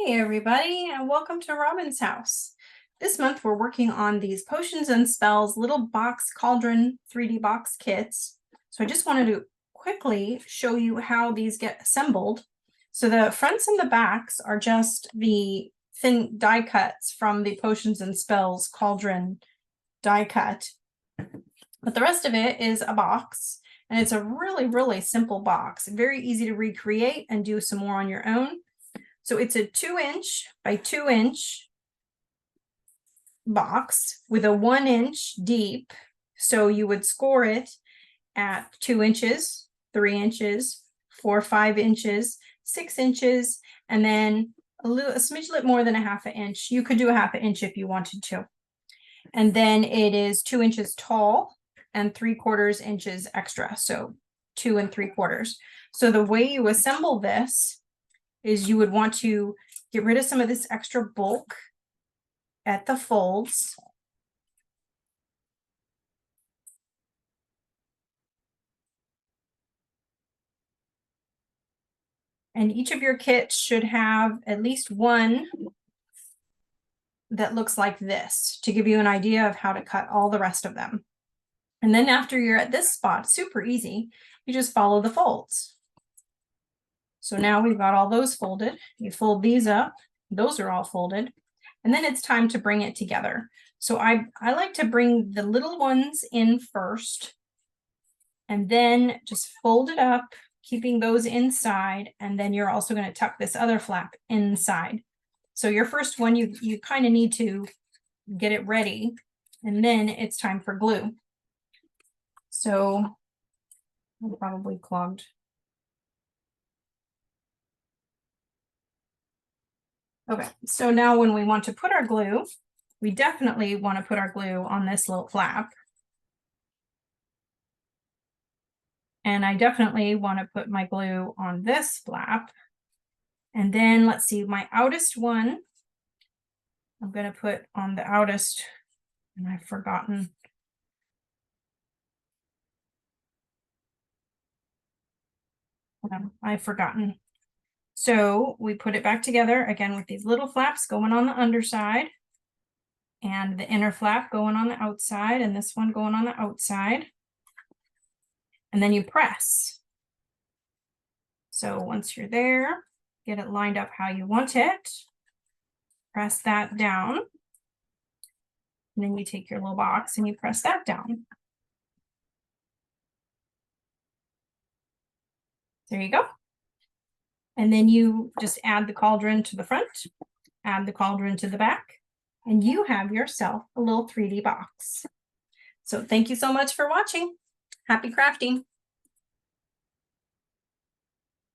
Hey everybody, and welcome to Robin's house. This month we're working on these Potions and Spells little box Cauldron 3D box kits. So I just wanted to quickly show you how these get assembled. So the fronts and the backs are just the thin die cuts from the Potions and Spells Cauldron die cut. But the rest of it is a box, and it's a really simple box. Very easy to recreate and do some more on your own. So it's a 2-inch by 2-inch box with a 1-inch deep. So you would score it at 2 inches, 3 inches, 4 or 5 inches, 6 inches, and then a smidgelet more than a half an inch. You could do a half an inch if you wanted to. And then it is 2 inches tall and 3/4 inches extra. So 2 3/4. So the way you assemble this is you would want to get rid of some of this extra bulk at the folds. And each of your kits should have at least one that looks like this to give you an idea of how to cut all the rest of them. And then after you're at this spot, super easy, you just follow the folds. So now we've got all those folded. You fold these up, those are all folded, and then it's time to bring it together. So I like to bring the little ones in first, and then just fold it up, keeping those inside, and then you're also going to tuck this other flap inside. So your first one, you kind of need to get it ready, and then it's time for glue. So I'm probably clogged. Okay, so now when we want to put our glue, we definitely want to put our glue on this little flap. And I definitely want to put my glue on this flap. And then let's see, my outest one, I'm going to put on the outest, and I've forgotten. I've forgotten. So we put it back together again with these little flaps going on the underside, and the inner flap going on the outside, and this one going on the outside. And then you press. So once you're there, get it lined up how you want it. Press that down. And then you take your little box and you press that down. There you go. And then you just add the cauldron to the front, add the cauldron to the back, and you have yourself a little 3D box. So thank you so much for watching. Happy crafting.